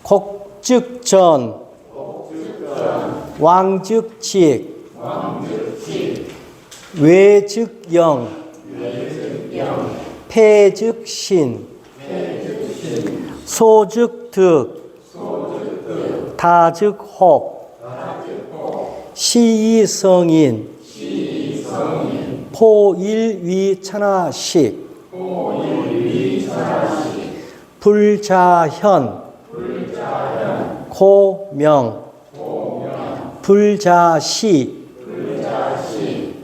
곡즉전, 왕즉직, 외즉영, 패즉신, 소즉득, 다즉혹, 시이성인, 포일위천하식, 불자현, 고명, 불자시,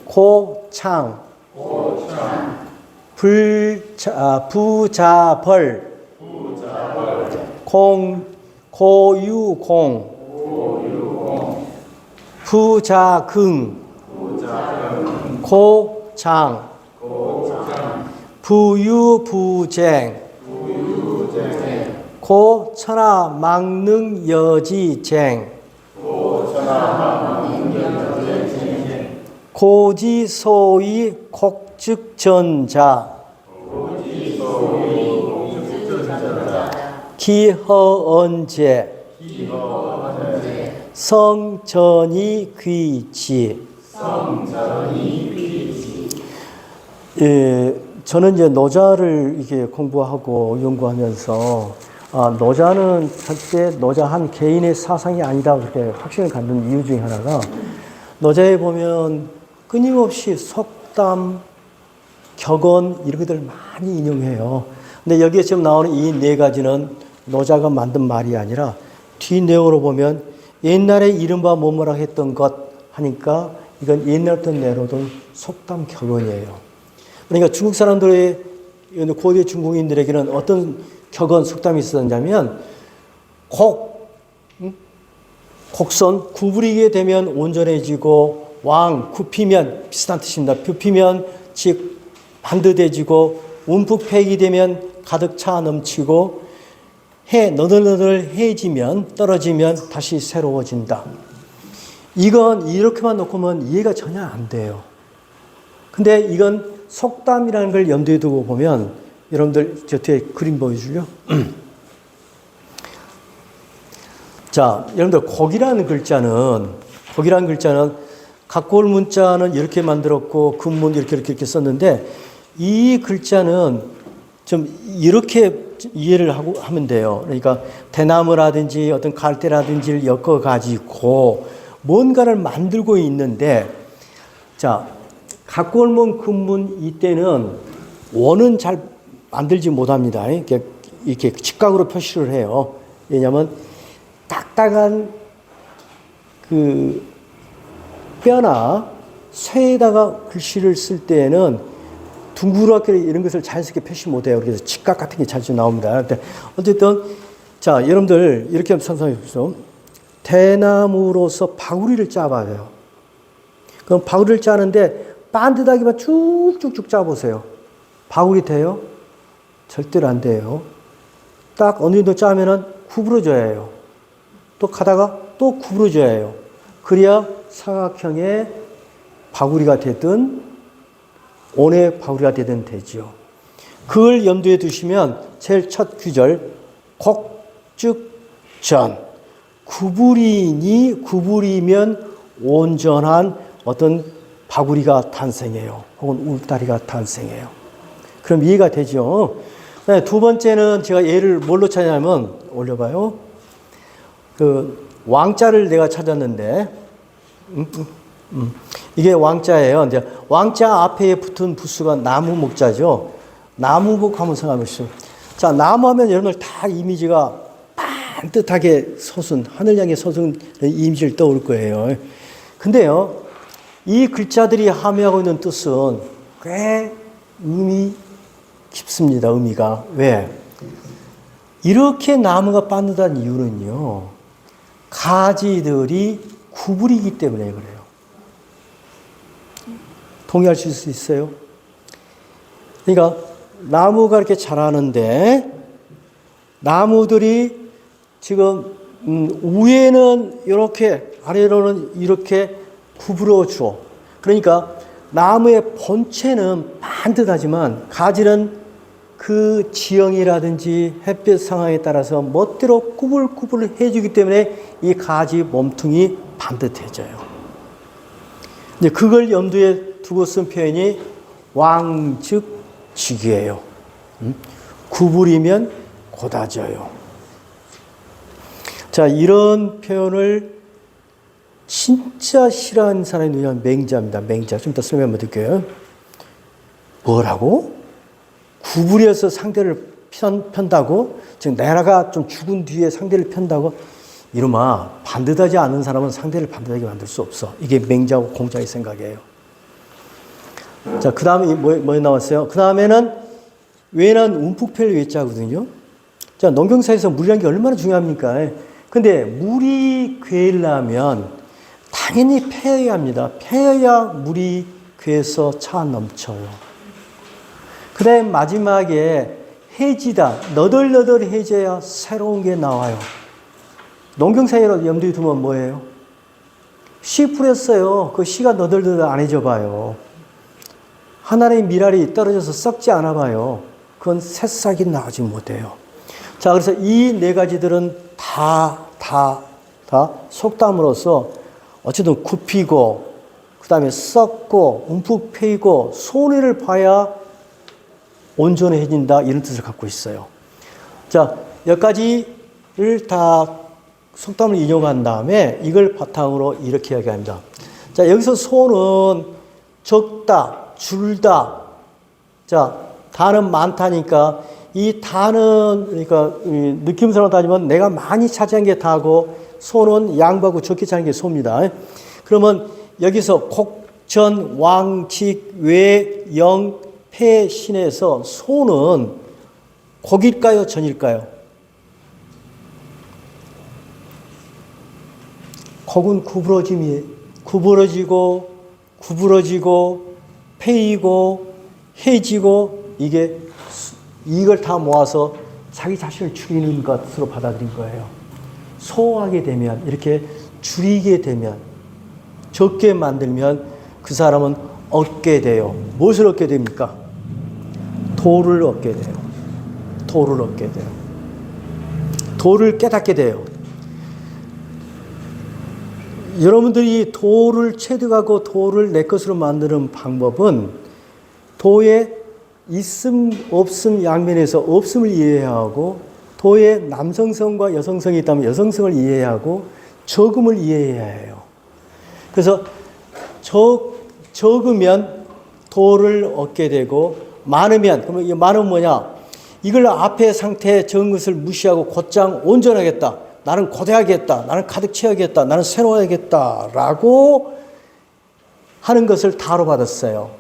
고창, 부자벌, 고유공, 부자긍, 고장, 부유부쟁, 고천하망능여지쟁, 고지소위 곡즉전자, 기허언제, 성전이귀지. 예, 저는 이제 노자를 이렇게 공부하고 연구하면서 노자는 절대 노자 한 개인의 사상이 아니다 그렇게 확신을 갖는 이유 중에 하나가 노자에 보면 끊임없이 속담, 격언 이런 것들을 많이 인용해요. 근데 여기에 지금 나오는 이 네 가지는 노자가 만든 말이 아니라 뒤 내용으로 보면 옛날에 이른바 뭐뭐라 했던 것 하니까 이건 옛날부터 내려오던 속담 격언이에요. 그러니까 중국 사람들의 고대 중국인들에게는 어떤 격언 속담이 있었냐면 곡선 구부리게 되면 온전해지고 왕 굽히면 비슷한 뜻입니다. 굽히면 즉 반듯해지고 움푹패기 되면 가득 차 넘치고 너덜너덜해지면 떨어지면 다시 새로워진다. 이건 이렇게만 놓고는 이해가 전혀 안 돼요. 근데 이건 속담이라는 걸 염두에 두고 보면 여러분들 저 뒤에 그림 보여줄래요? 자, 여러분들 곡이라는 글자는 각골 문자는 이렇게 만들었고 금문 이렇게 썼는데 이 글자는 좀 이렇게 이해를 하면 돼요. 그러니까 대나무라든지 어떤 갈대라든지를 엮어가지고 뭔가를 만들고 있는데, 자, 각골문, 금문 이때는 원은 잘 만들지 못합니다. 이렇게 직각으로 표시를 해요. 왜냐하면 딱딱한 그 뼈나 쇠에다가 글씨를 쓸 때에는 둥그렇게 이런 것을 자연스럽게 표시 못해요. 그래서 직각 같은 게 자주 나옵니다. 어쨌든 자, 여러분들 이렇게 한번 상상해 보세요. 대나무로서 바구리를 짜봐요. 그럼 바구리를 짜는데 반듯하게만 쭉쭉쭉 짜보세요. 바구리 돼요? 절대로 안 돼요. 딱 어느 정도 짜면은 구부러져야 해요. 또 가다가 또 구부러져야 해요. 그래야 사각형의 바구리가 되든 원의 바구리가 되든 되죠. 그걸 염두에 두시면 제일 첫 구절 곡즉전 구부리면 온전한 어떤 바구리가 탄생해요. 혹은 울타리가 탄생해요. 그럼 이해가 되죠. 두 번째는 제가 얘를 뭘로 찾냐면 올려봐요. 그 왕자를 내가 찾았는데 이게 왕자예요. 근데 왕자 앞에 붙은 부수가 나무 목자죠. 나무목 한번 생각해 보시죠. 자, 나무 하면 여러분들 다 이미지가 반듯하게 솟은 하늘 향해 솟은 이미지를 떠올 거예요. 근데요, 이 글자들이 함유하고 있는 뜻은 꽤 의미 깊습니다. 의미가. 왜? 이렇게 나무가 반듯한 이유는요, 가지들이 구부리기 때문에 그래요. 동의하실 수 있어요? 그러니까 나무가 이렇게 자라는데 나무들이 지금 위에는 이렇게 아래로는 이렇게 구부러 줘. 그러니까 나무의 본체는 반듯하지만 가지는 그 지형이라든지 햇볕 상황에 따라서 멋대로 꾸불꾸불 해주기 때문에 이 가지 몸통이 반듯해져요. 이제 그걸 염두에 두고 쓴 표현이 왕즉직이에요. 구부리면 곧아져요. 자, 이런 표현을 진짜 싫어하는 사람이 누구냐면 맹자입니다. 맹자. 좀 더 설명 한번 드릴게요. 뭐라고? 구부려서 상대를 편다고? 즉 내가 좀 죽은 뒤에 상대를 편다고? 이놈아, 반듯하지 않은 사람은 상대를 반듯하게 만들 수 없어. 이게 맹자하고 공자의 생각이에요. 자, 그 다음에 뭐 나왔어요? 그 다음에는 외는 움푹패를 외자거든요. 자, 농경사에서 물이라는 게 얼마나 중요합니까? 근데 물이 괴려면 당연히 패여야 합니다. 패여야 물이 괴서 차 넘쳐요. 그 다음에 마지막에 해지다. 너덜너덜해져야 새로운 게 나와요. 농경사회로 염두에 두면 뭐예요? 씨 뿌렸어요. 그 씨가 너덜너덜 안 해져 봐요. 하나의 미랄이 떨어져서 썩지 않아 봐요. 그건 새싹이 나오지 못해요. 자, 그래서 이 네 가지들은 다 속담으로서 어쨌든 굽히고, 그 다음에 썩고, 움푹 패이고, 손해를 봐야 온전해진다. 이런 뜻을 갖고 있어요. 자, 여기까지를 다 속담을 인용한 다음에 이걸 바탕으로 이렇게 이야기합니다. 자, 여기서 소는 적다, 줄다. 자, 다는 많다니까 이 다는 그러니까 느낌상으로 따지면 내가 많이 차지한 게 다고 소는 양보하고 적게 차지한 게 소입니다. 그러면 여기서 곡전, 왕직, 외, 영, 패, 신에서 소는 곡일까요? 전일까요? 곡은 구부러지고 패이고 해지고 이걸 다 모아서 자기 자신을 줄이는 것으로 받아들인 거예요. 소화하게 되면, 이렇게 줄이게 되면, 적게 만들면 그 사람은 얻게 돼요. 무엇을 얻게 됩니까? 도를 얻게 돼요. 도를 얻게 돼요. 도를 깨닫게 돼요. 여러분들이 도를 체득하고 도를 내 것으로 만드는 방법은 도의 있음, 없음 양면에서 없음을 이해해야 하고, 도의 남성성과 여성성이 있다면 여성성을 이해해야 하고, 적음을 이해해야 해요. 그래서 적으면 도를 얻게 되고, 많으면, 그러면 이 많으면 뭐냐? 이걸 앞에 상태에 적은 것을 무시하고 곧장 온전하겠다. 나는 고대하겠다. 나는 가득 채우겠다. 나는 새로워야겠다. 라고 하는 것을 다로 받았어요.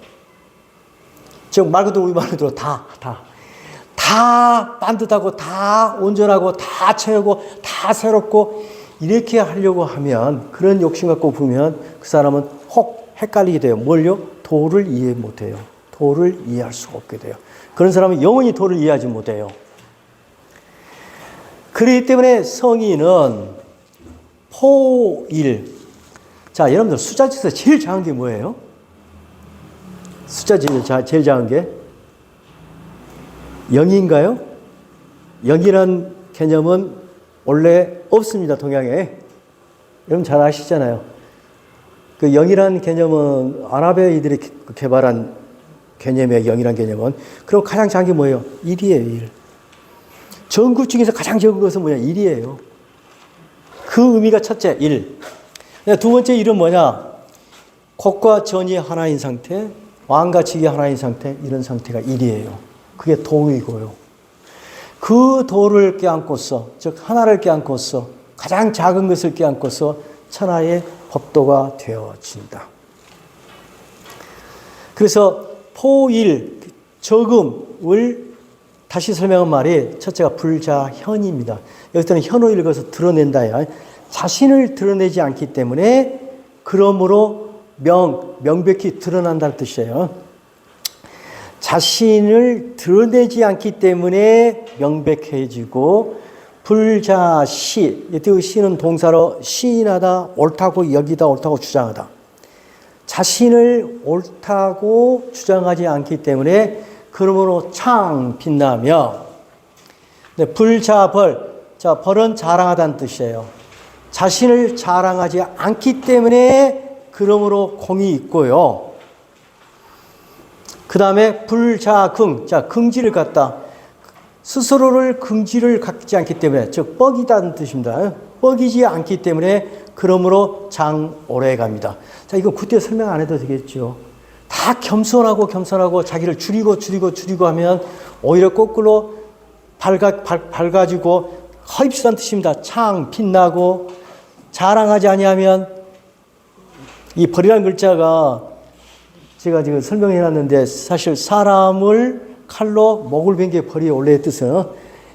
즉, 말 그대로 우리 말로 다 반듯하고, 다 온전하고, 다 채우고, 다 새롭고, 이렇게 하려고 하면, 그런 욕심 갖고 보면 그 사람은 혹 헷갈리게 돼요. 뭘요? 도를 이해 못해요. 도를 이해할 수가 없게 돼요. 그런 사람은 영원히 도를 이해하지 못해요. 그렇기 때문에 성인은 포일. 자, 여러분들 숫자집에서 제일 작은 게 뭐예요? 숫자집에서 제일 작은 게 0인가요? 0이라는 개념은 원래 없습니다, 동양에. 여러분 잘 아시잖아요. 그 0이라는 개념은 아랍인들이 개발한 개념이에요, 0이라는 개념은. 그럼 가장 작은 게 뭐예요? 1이에요, 1. 전국 중에서 가장 적은 것은 뭐냐? 1이에요. 그 의미가 첫째, 1. 두 번째 1은 뭐냐? 곡과 전이 하나인 상태, 왕과 직이 하나인 상태, 이런 상태가 1이에요. 그게 도이고요. 그 도를 껴안고서, 즉 하나를 껴안고서 가장 작은 것을 껴안고서 천하의 법도가 되어진다. 그래서 포일, 적음을 다시 설명한 말이 첫째가 불자현입니다. 여기서는 현을 읽어서 드러낸다. 자신을 드러내지 않기 때문에 그러므로 명백히 드러난다는 뜻이에요. 자신을 드러내지 않기 때문에 명백해지고, 불자시, 이 시는 동사로 시인하다, 옳다고 여기다, 옳다고 주장하다. 자신을 옳다고 주장하지 않기 때문에 그러므로 창 빛나며. 네, 불자벌. 자, 벌은 자랑하다는 뜻이에요. 자신을 자랑하지 않기 때문에 그러므로 공이 있고요. 그 다음에 불자긍. 자, 긍지를 갖다. 스스로를 긍지를 갖지 않기 때문에, 즉 뻐기다는 뜻입니다. 뻐기지 않기 때문에 그러므로 장오래 갑니다. 자, 이거 그때 설명 안 해도 되겠죠. 다 겸손하고 자기를 줄이고 하면 오히려 거꾸로 밝아지고 허입시다는 뜻입니다. 창 빛나고. 자랑하지 아니하면, 이 벌이라는 글자가 제가 지금 설명해 놨는데 사실 사람을 칼로 목을 벤 게 벌이의 원래의 뜻은.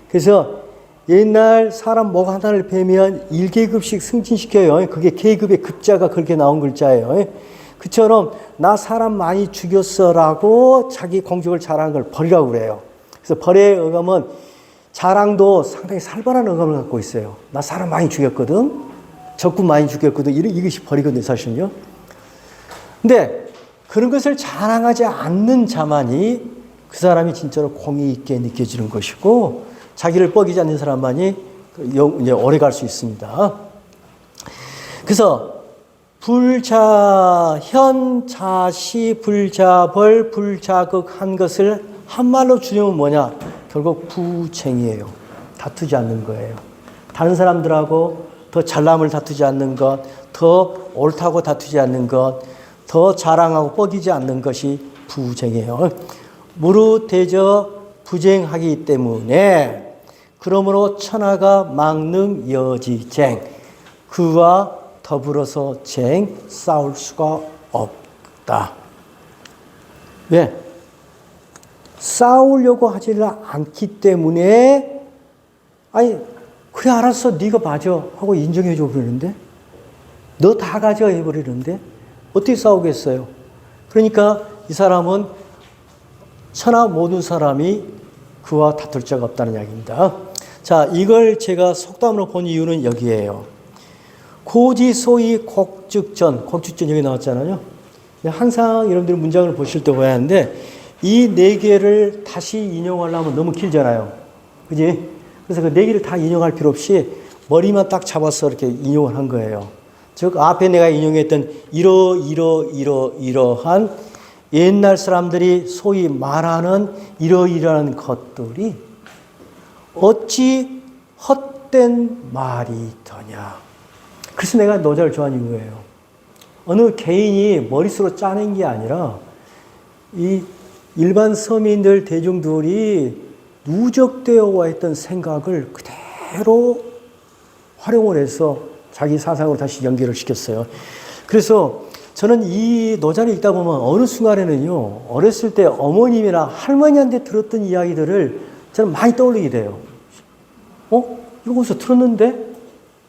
그래서 옛날 사람 목 하나를 베면 1계급씩 승진시켜요. 그게 계급의 급자가 그렇게 나온 글자예요. 그처럼 나 사람 많이 죽였어라고 자기 공적을 자랑한 걸 벌이라고 그래요. 그래서 벌의 어감은 자랑도 상당히 살벌한 어감을 갖고 있어요. 나 사람 많이 죽였거든. 적군 많이 죽였거든. 이것이 벌이거든요, 사실은요. 근데 그런 것을 자랑하지 않는 자만이 그 사람이 진짜로 공의 있게 느껴지는 것이고, 자기를 뻐기지 않는 사람만이 오래 갈 수 있습니다. 그래서 불자현, 자시, 불자벌, 불자극 한 것을 한말로 줄이면 뭐냐? 결국 부쟁이에요. 다투지 않는 거예요. 다른 사람들하고 더 잘남을 다투지 않는 것, 더 옳다고 다투지 않는 것, 더 자랑하고 뻐기지 않는 것이 부쟁이에요. 무릇대저 부쟁하기 때문에 그러므로 천하가 막능 여지쟁, 그와 더불어서 싸울 수가 없다. 왜? 싸우려고 하지를 않기 때문에, 아니 그래 알았어 네가 맞아 하고 인정해 줘 버리는데, 너 다 가져 해버리는데 어떻게 싸우겠어요? 그러니까 이 사람은 천하 모든 사람이 그와 다툴 자가 없다는 이야기입니다. 자, 이걸 제가 속담으로 본 이유는 여기에요. 고지소위 곡즉전 여기 나왔잖아요. 항상 여러분들이 문장을 보실 때 봐야 하는데, 이 네 개를 다시 인용하려면 너무 길잖아요. 그지? 그래서 그 네 개를 다 인용할 필요 없이 머리만 딱 잡아서 이렇게 인용을 한 거예요. 즉, 앞에 내가 인용했던 이러한 옛날 사람들이 소위 말하는 이러이러한 것들이 어찌 헛된 말이더냐. 그래서 내가 노자를 좋아하는 이유예요. 어느 개인이 머릿속으로 짜낸 게 아니라 이 일반 서민들, 대중들이 누적되어 와 있던 생각을 그대로 활용을 해서 자기 사상으로 다시 연결을 시켰어요. 그래서 저는 이 노자를 읽다 보면 어느 순간에는요, 어렸을 때 어머님이나 할머니한테 들었던 이야기들을 저는 많이 떠올리게 돼요. 이거 어디서 들었는데?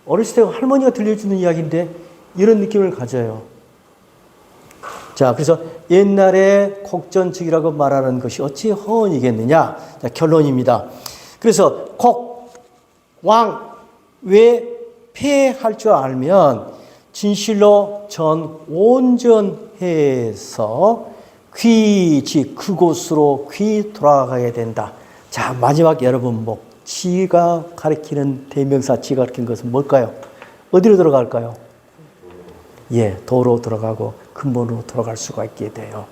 어렸을 때 할머니가 들려주는 이야기인데? 이런 느낌을 가져요. 자, 그래서 옛날에 곡전측이라고 말하는 것이 어찌 허언이겠느냐? 자, 결론입니다. 그래서 왕, 왜 패할 줄 알면 진실로 온전해서 그곳으로 돌아가게 된다. 자, 마지막 여러분 지가 가리키는 대명사, 지가 가리키는 것은 뭘까요? 어디로 들어갈까요? 예, 도로 들어가고 근본으로 돌아갈 수가 있게 돼요.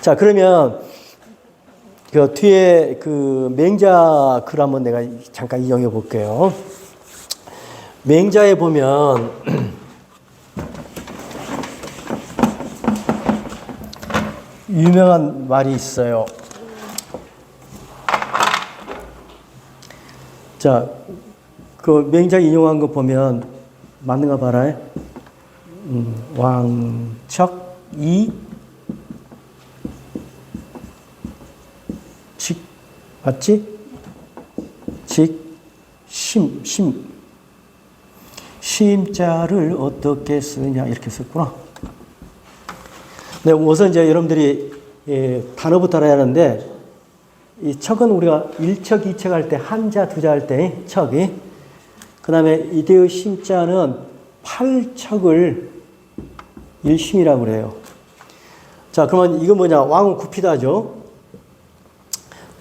자, 그러면 그 뒤에 그 맹자 글 한번 내가 잠깐 인용해 볼게요. 맹자에 보면 유명한 말이 있어요. 자, 그 맹자 인용한 거 보면 맞는가 봐라. 왕척이 직 맞지? 심자를 어떻게 쓰느냐 이렇게 썼구나. 네, 우선 이제 여러분들이 단어부터 알아야 하는데, 이 척은 우리가 1척, 2척 할 때 한자, 두자 할 때 척이, 그 다음에 이때의 심자는 8척을 일심이라고 그래요. 자, 그러면 이거 뭐냐? 왕은 굽히다죠.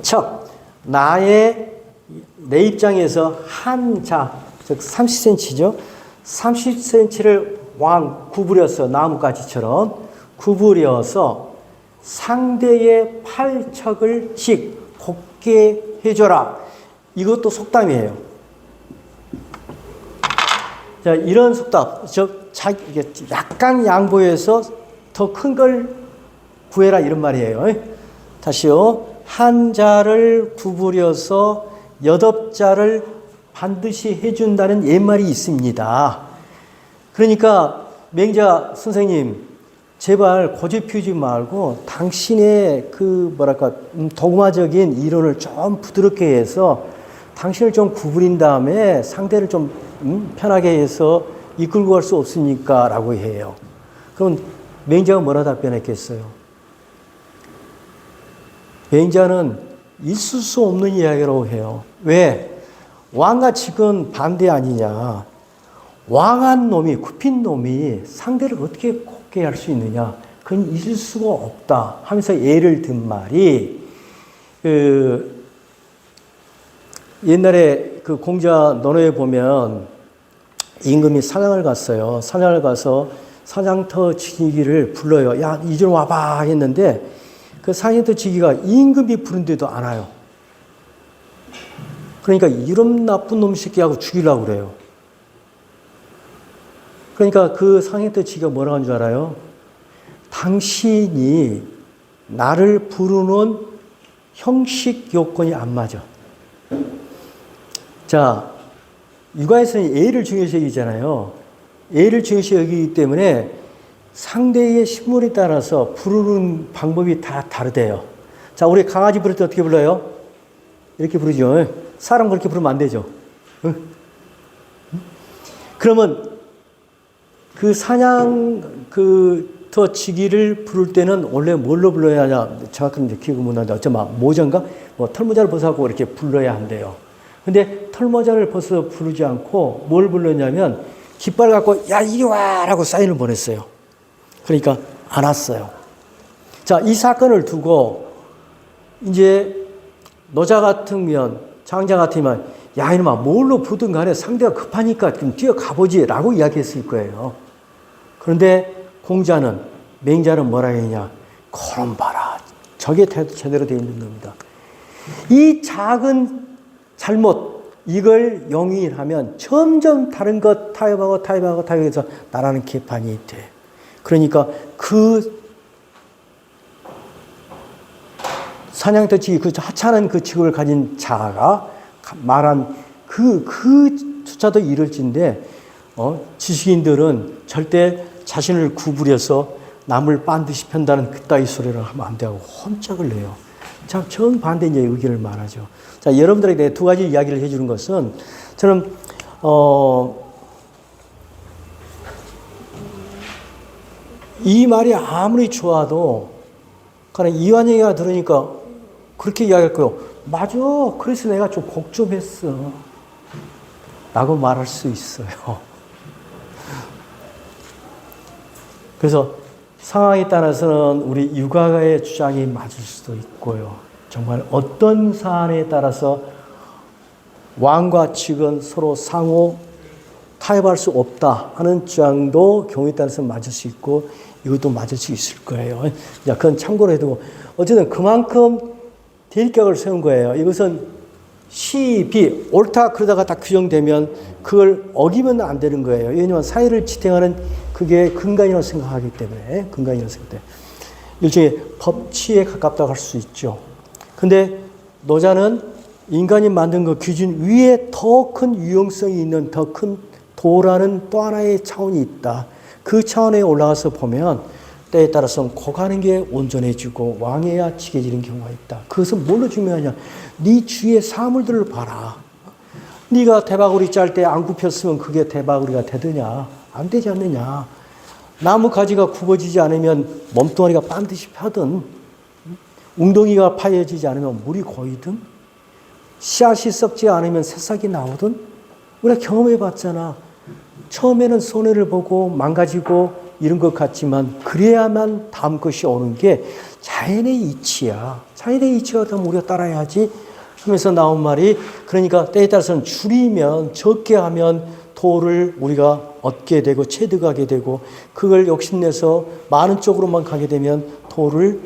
척, 내 입장에서 한 자, 즉 30cm죠. 30cm를 구부려서 나뭇가지처럼 구부려서 상대의 팔척을 곱게 해줘라. 이것도 속담이에요. 자, 이런 속담, 약간 양보해서 더 큰 걸 구해라 이런 말이에요. 다시요. 한 자를 구부려서 8자를 반드시 해준다는 옛말이 있습니다. 그러니까 맹자 선생님, 제발 고집 피우지 말고 당신의 도구마적인 이론을 좀 부드럽게 해서 당신을 좀 구부린 다음에 상대를 좀 편하게 해서 이끌고 갈 수 없습니까? 라고 해요. 그럼 맹자가 뭐라 답변했겠어요? 맹자는 있을 수 없는 이야기라고 해요. 왜? 왕과 직은 반대 아니냐. 왕한 놈이, 굽힌 놈이 상대를 어떻게 곱게 할 수 있느냐. 그건 있을 수가 없다 하면서 예를 든 말이, 옛날에 그 공자 논어에 보면 임금이 사냥을 갔어요. 사냥을 가서 사냥터 지기를 불러요. 야, 이리 와봐 했는데 그 사냥터 지기가 임금이 부른데도 안 와요. 그러니까 이런 나쁜 놈 새끼하고 죽이려고 그래요. 그러니까 그 사냥터 지기가 뭐라고 한 줄 알아요? 당신이 나를 부르는 형식 요건이 안 맞아. 자, 육아에서는 예의를 중요시 여기잖아요. 예의를 중요시 여기기 때문에 상대의 신분에 따라서 부르는 방법이 다 다르대요. 자, 우리 강아지 부를 때 어떻게 불러요? 이렇게 부르죠. 사람 그렇게 부르면 안 되죠. 응? 그러면 그 사냥터 지기를 부를 때는 원래 뭘로 불러야 하냐? 정확한 기억은 못 나는데 어쩌면 모자인가? 털모자를 벗어갖고 이렇게 불러야 한대요. 근데 털모자를 벗어 부르지 않고 뭘 불렀냐면 깃발 갖고 야 이리 와라고 사인을 보냈어요. 그러니까 안 왔어요. 자, 이 사건을 두고 이제 노자 같으면 장자 같으면 야 이놈아 뭘로 부든 간에 상대가 급하니까 좀 뛰어가보지 라고 이야기했을 거예요. 그런데 공자는 맹자는 뭐라 했냐. 그럼 봐라. 저게 제대로 되어 있는 겁니다. 이 작은 잘못 이걸 용인하면 점점 다른 것 타협해서 나라는 개판이 돼. 그러니까 그 사냥터치 그 하찮은 그 직업을 가진 자가 말한 그조차도 이럴진데 지식인들은 절대 자신을 구부려서 남을 반드시 편다는 그따위 소리를 하면 안 되고 혼짝을 내요. 참 정반대 이제 의견을 말하죠. 자, 여러분들에게 두 가지 이야기를 해주는 것은 저는 이 말이 아무리 좋아도 그냥 이완영이가 들으니까 그렇게 이야기할 거예요. 맞아. 그래서 내가 좀 걱정했어. 라고 말할 수 있어요. 그래서 상황에 따라서는 우리 육아의 주장이 맞을 수도 있고요. 정말 어떤 사안에 따라서 왕과 직은 서로 상호 타협할 수 없다 하는 주장도 경우에 따라서 맞을 수 있고 이것도 맞을 수 있을 거예요. 그건 참고로 해두고 어쨌든 그만큼 대립각을 세운 거예요. 이것은 시비 옳다 그러다가 딱 규정되면 그걸 어기면 안 되는 거예요. 왜냐하면 사회를 지탱하는 그게 근간이라고 생각하기 때문에 일종의 법치에 가깝다고 할 수 있죠. 근데 노자는 인간이 만든 그 기준 위에 더 큰 유용성이 있는 더 큰 도라는 또 하나의 차원이 있다. 그 차원에 올라가서 보면 때에 따라서는 고가는 게 온전해지고 왕해야 지게지는 경우가 있다. 그것은 뭘로 중요하냐? 네 주위의 사물들을 봐라. 네가 대바구리 짤 때 안 굽혔으면 그게 대바구리가 되느냐? 안 되지 않느냐? 나무 가지가 굽어지지 않으면 몸뚱아리가 반드시 펴든 웅덩이가 파여지지 않으면 물이 고이든 씨앗이 썩지 않으면 새싹이 나오든 우리가 경험해 봤잖아. 처음에는 손해를 보고 망가지고 이런 것 같지만 그래야만 다음 것이 오는 게 자연의 이치야. 자기의 이치가 그렇다면 우리가 따라야지 하면서 나온 말이, 그러니까 때에 따라서는 줄이면, 적게 하면 도를 우리가 얻게 되고 체득하게 되고, 그걸 욕심내서 많은 쪽으로만 가게 되면 도를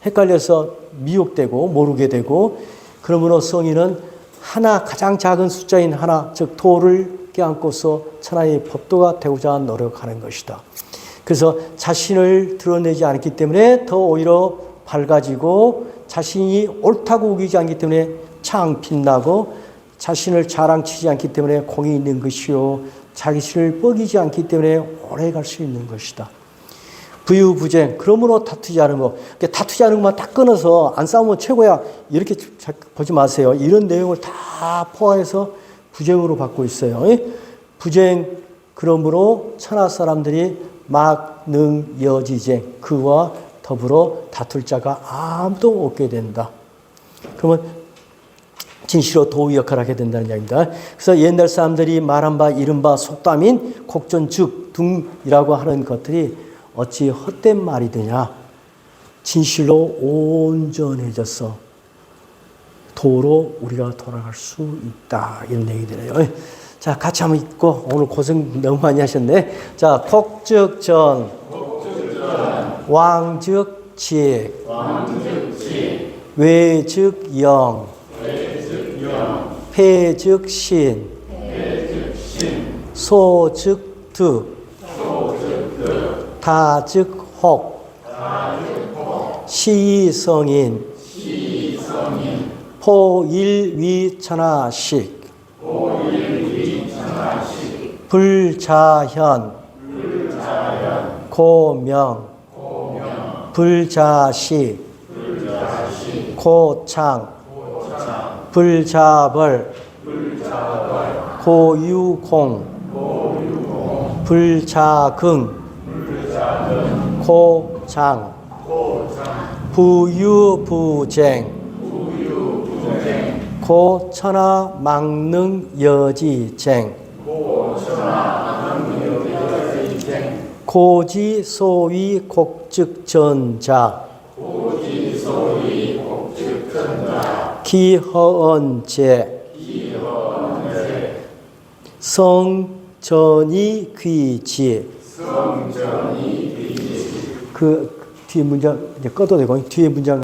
헷갈려서 미혹되고 모르게 되고, 그러므로 성인은 하나, 가장 작은 숫자인 하나, 즉 도를 껴안고서 천하의 법도가 되고자 노력하는 것이다. 그래서 자신을 드러내지 않기 때문에 더 오히려 밝아지고, 자신이 옳다고 우기지 않기 때문에 창 빛나고, 자신을 자랑치지 않기 때문에 공이 있는 것이요, 자신을 뻐기지 않기 때문에 오래 갈 수 있는 것이다. 부유부쟁, 그러므로 다투지 않은 것. 다투지 않은 것만 딱 끊어서 안 싸우면 최고야, 이렇게 보지 마세요. 이런 내용을 다 포함해서 부쟁으로 받고 있어요. 부쟁, 그러므로 천하 사람들이 막능여지쟁, 그와 더불어 다툴 자가 아무도 없게 된다. 그러면 진실로 도의 역할을 하게 된다는 이야기입니다. 그래서 옛날 사람들이 말한 바 이른 바 속담인 곡전즉 등이라고 하는 것들이 어찌 헛된 말이 되냐. 진실로 온전해져서 도로 우리가 돌아갈 수 있다, 이런 얘기들이에요. 자, 같이 한번 읽고, 오늘 고생 너무 많이 하셨네. 자, 곡즉전, 왕즉직, 외즉영, 패즉신, 소즉득, 다즉혹, 시성인, 포일위천하식, 불자현, 고명, 불자시, 고창, 불자벌, 고유공, 불자긍, 고장, 부유부쟁, 고천하망능여지쟁, 고지소위 곡즉전자, 기허언제, 성전이 귀지. 그 뒤에 문장 이제 꺼도 되고, 뒤에 문장